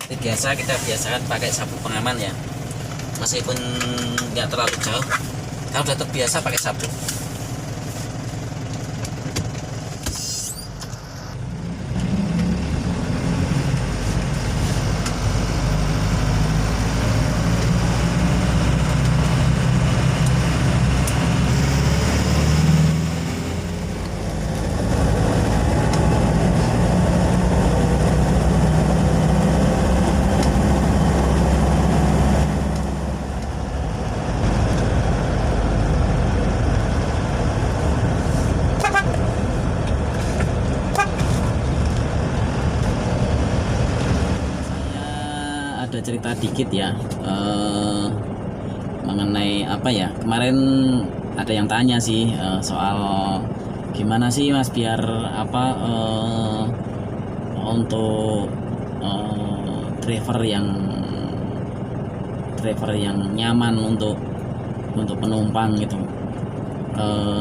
Seperti biasa kita biasakan pakai sabuk pengaman ya, meskipun nggak terlalu jauh. Kalau udah terbiasa pakai sabuk. Ada cerita dikit ya mengenai apa ya, kemarin ada yang tanya sih soal gimana sih Mas biar apa untuk driver yang nyaman untuk penumpang gitu.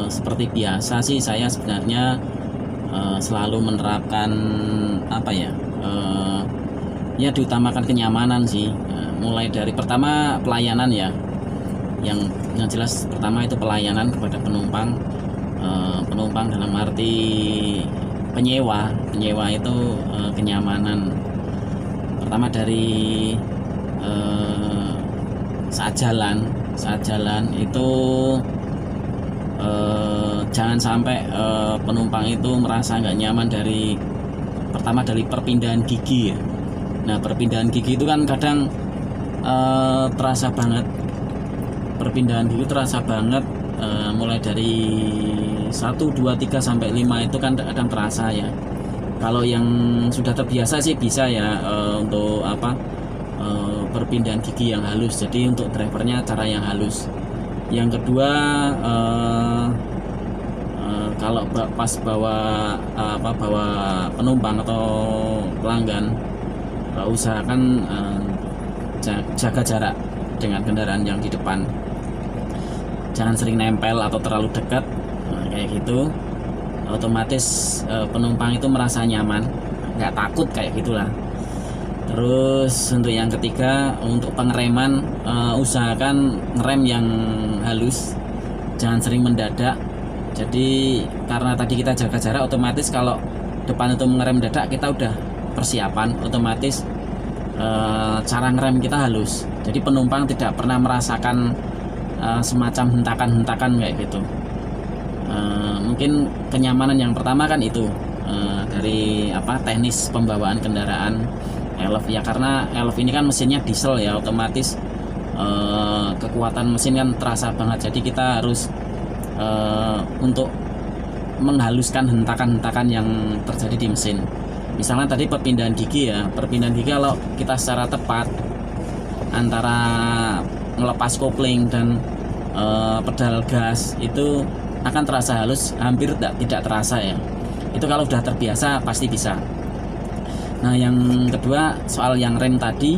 Seperti biasa sih saya sebenarnya selalu menerapkan apa ya, ya diutamakan kenyamanan sih. Mulai dari pertama pelayanan ya, yang jelas pertama itu pelayanan kepada penumpang. Penumpang dalam arti penyewa itu kenyamanan. Pertama dari saat jalan itu jangan sampai penumpang itu merasa nggak nyaman dari perpindahan gigi ya. Nah, perpindahan gigi itu kan kadang terasa banget. Perpindahan gigi terasa banget, mulai dari 1, 2, 3 sampai 5 itu kan kadang terasa ya. Kalau yang sudah terbiasa sih bisa ya untuk apa, perpindahan gigi yang halus. Jadi untuk drivernya cara yang halus. Yang kedua, kalau pas bawa penumpang atau pelanggan, usahakan jaga jarak dengan kendaraan yang di depan. Jangan sering nempel atau terlalu dekat, kayak gitu. Otomatis penumpang itu merasa nyaman, nggak takut kayak gitulah. Terus untuk yang ketiga, untuk pengereman, usahakan ngerem yang halus, jangan sering mendadak. Jadi karena tadi kita jaga jarak, otomatis kalau depan itu mengerem mendadak, kita udah persiapan, otomatis cara ngerem kita halus. Jadi penumpang tidak pernah merasakan semacam hentakan-hentakan kayak gitu. Mungkin kenyamanan yang pertama kan itu dari apa, teknis pembawaan kendaraan elf ya, karena elf ini kan mesinnya diesel ya, otomatis kekuatan mesin kan terasa banget. Jadi kita harus untuk menghaluskan hentakan-hentakan yang terjadi di mesin. Misalnya tadi perpindahan gigi ya, kalau kita secara tepat antara melepas kopling dan pedal gas itu akan terasa halus, hampir tidak terasa ya. Itu kalau sudah terbiasa pasti bisa. Nah, yang kedua soal yang rem tadi,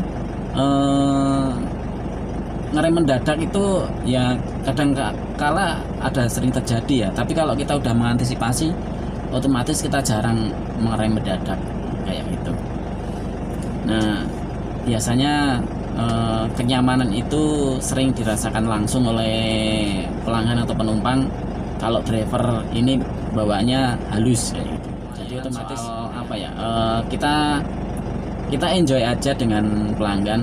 ngerem mendadak itu ya kadang kala ada sering terjadi ya. Tapi kalau kita udah mengantisipasi, otomatis kita jarang mengerem mendadak kayak gitu. Nah, biasanya kenyamanan itu sering dirasakan langsung oleh pelanggan atau penumpang kalau driver ini bawaannya halus kayak gitu. Jadi otomatis apa ya, kita enjoy aja dengan pelanggan,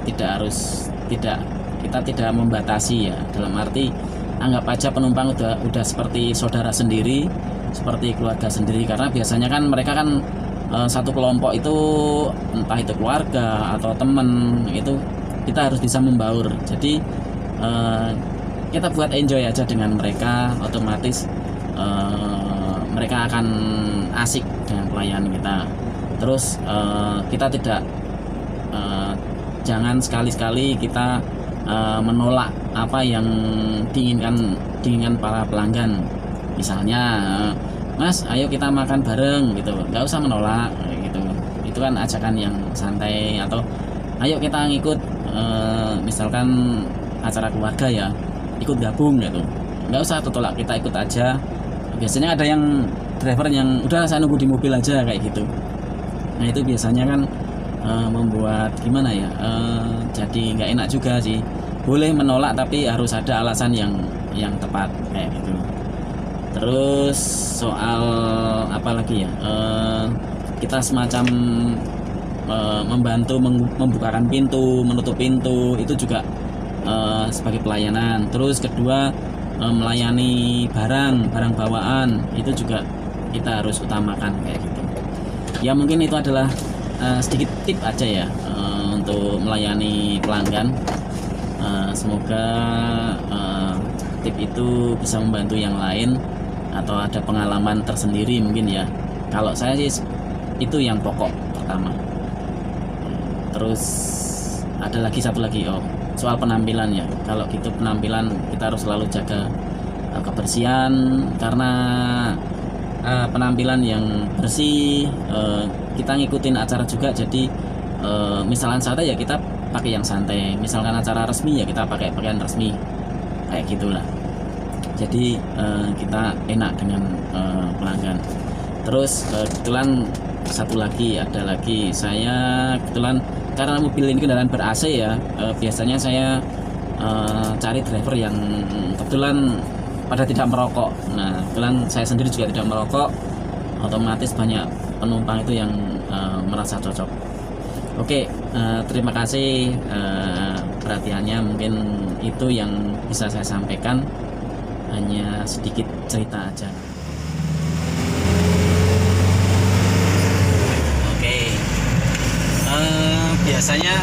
kita tidak membatasi ya, dalam arti anggap aja penumpang udah seperti saudara sendiri, seperti keluarga sendiri. Karena biasanya kan mereka kan satu kelompok itu, entah itu keluarga atau teman, itu kita harus bisa membaur. Jadi kita buat enjoy aja dengan mereka, otomatis mereka akan asik dengan pelayanan kita. Terus kita tidak jangan sekali-sekali kita menolak apa yang diinginkan para pelanggan. Misalnya, Mas, ayo kita makan bareng gitu, nggak usah menolak gitu. Itu kan ajakan yang santai. Atau ayo kita ngikut misalkan acara keluarga ya, ikut gabung gitu, nggak usah tolak, kita ikut aja. Biasanya ada yang driver yang udah saya nunggu di mobil aja kayak gitu. Nah, itu biasanya kan membuat gimana ya, jadi nggak enak juga sih. Boleh menolak tapi harus ada alasan yang tepat kayak gitu. Terus soal apa lagi ya, kita semacam membantu membukakan pintu, menutup pintu, itu juga sebagai pelayanan. Terus kedua, melayani barang bawaan, itu juga kita harus utamakan kayak gitu ya. Mungkin itu adalah sedikit tip aja ya untuk melayani pelanggan. Semoga tip itu bisa membantu yang lain atau ada pengalaman tersendiri mungkin ya. Kalau saya sih itu yang pokok pertama. Terus ada lagi satu lagi, soal penampilan ya. Kalau gitu penampilan kita harus selalu jaga kebersihan, karena penampilan yang bersih, kita ngikutin acara juga. Jadi misalkan santai ya kita pakai yang santai, misalkan acara resmi ya kita pakai pakaian resmi kayak gitulah. Jadi kita enak dengan pelanggan. Terus kebetulan satu lagi, ada lagi, saya kebetulan karena mobil ini kendaraan ber-AC ya, biasanya saya cari driver yang kebetulan pada tidak merokok. Nah, kebetulan saya sendiri juga tidak merokok, otomatis banyak penumpang itu yang merasa cocok. Oke, terima kasih perhatiannya. Mungkin itu yang bisa saya sampaikan, hanya sedikit cerita aja. Oke, biasanya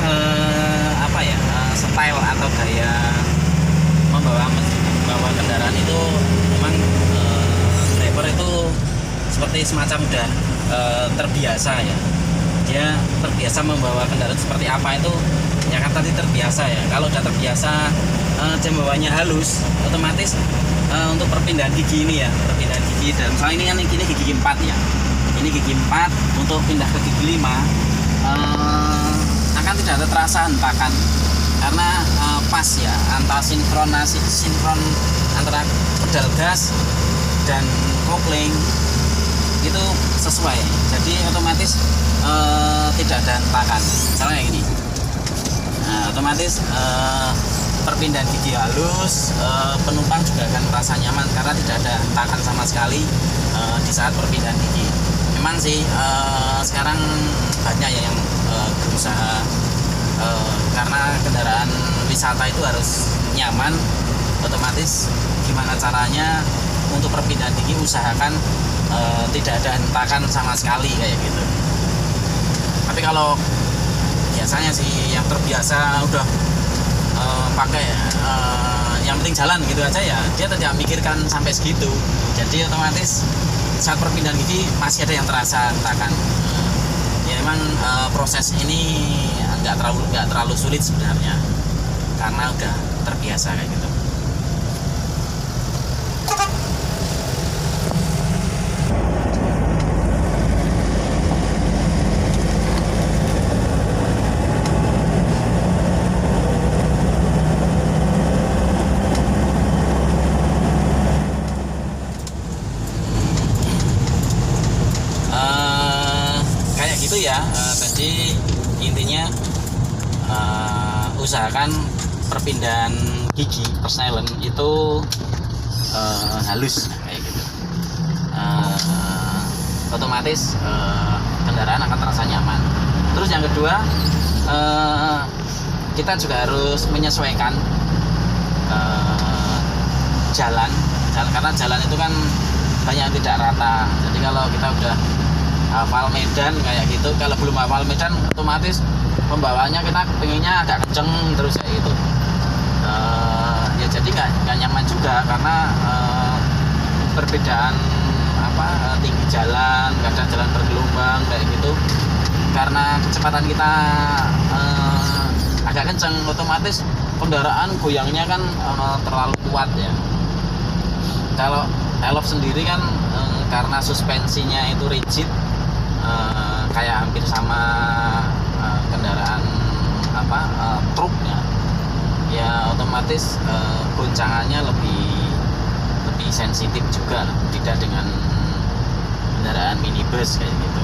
apa ya, style atau gaya membawa kendaraan itu memang driver itu seperti semacam udah terbiasa ya. Dia terbiasa membawa kendaraan seperti apa itu ya, kan tadi terbiasa ya. Kalau udah terbiasa dia bawanya halus, otomatis untuk perpindahan gigi ini ya, perpindahan gigi, dan misalnya ini kan ini gigi 4 ya, ini gigi 4 untuk pindah ke gigi 5 akan tidak ada terasa hentakan, karena pas ya antara sinkron antara pedal gas dan kopling itu sesuai. Jadi otomatis tidak ada hentakan. Misalnya kayak gini, nah, otomatis perpindahan gigi halus, penumpang juga akan merasa nyaman karena tidak ada hentakan sama sekali di saat perpindahan gigi. Memang sih sekarang banyak ya yang berusaha, karena kendaraan wisata itu harus nyaman, otomatis gimana caranya untuk perpindahan gigi usahakan tidak ada hentakan sama sekali kayak gitu. Tapi kalau biasanya sih yang terbiasa udah pakai yang penting jalan gitu aja ya, dia tidak memikirkan sampai segitu. Jadi otomatis saat perpindahan gigi masih ada yang terasa hentakan. Ya memang proses ini nggak terlalu sulit sebenarnya, karena udah terbiasa kayak gitu. Ya, tadi intinya usahakan perpindahan gigi persnelen itu halus kayak gitu. Otomatis kendaraan akan terasa nyaman. Terus yang kedua, kita juga harus menyesuaikan jalan, karena jalan itu kan banyak tidak rata. Jadi kalau kita udah hafal medan kayak gitu, kalau belum hafal medan otomatis pembawaannya kita pengennya agak kenceng terus kayak gitu. Ya jadi nggak nyaman juga, karena perbedaan tinggi jalan, kadang jalan bergelombang kayak gitu, karena kecepatan kita agak kenceng, otomatis kendaraan goyangnya kan terlalu kuat ya. Kalau elop sendiri kan karena suspensinya itu rigid, kayak hampir sama kendaraan truk ya, otomatis goncangannya lebih sensitif juga, tidak dengan kendaraan minibus kayak gitu.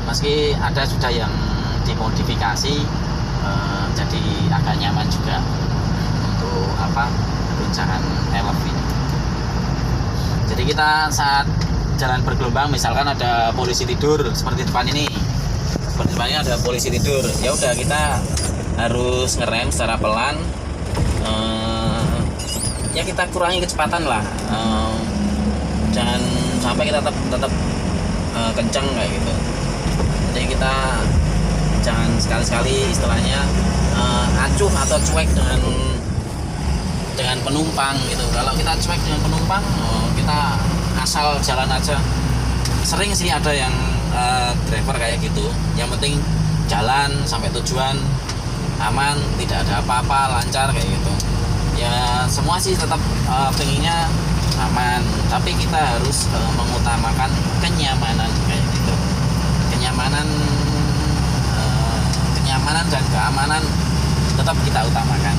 Meski ada sudah yang dimodifikasi jadi agak nyaman juga untuk guncangan elf ini. Jadi kita saat jalan bergelombang, misalkan ada polisi tidur seperti depan ini, ada polisi tidur, ya udah kita harus ngerem secara pelan, ya kita kurangi kecepatan lah, jangan sampai kita tetap kencang kayak gitu. Jadi kita jangan sekali-sekali istilahnya acuh atau cuek dengan penumpang gitu. Kalau kita cuek dengan penumpang, kita asal jalan aja. Sering sih ada yang driver kayak gitu. Yang penting jalan sampai tujuan aman, tidak ada apa-apa, lancar kayak gitu. Ya semua sih tetap pengennya aman, tapi kita harus mengutamakan kenyamanan kayak gitu. Kenyamanan dan keamanan tetap kita utamakan.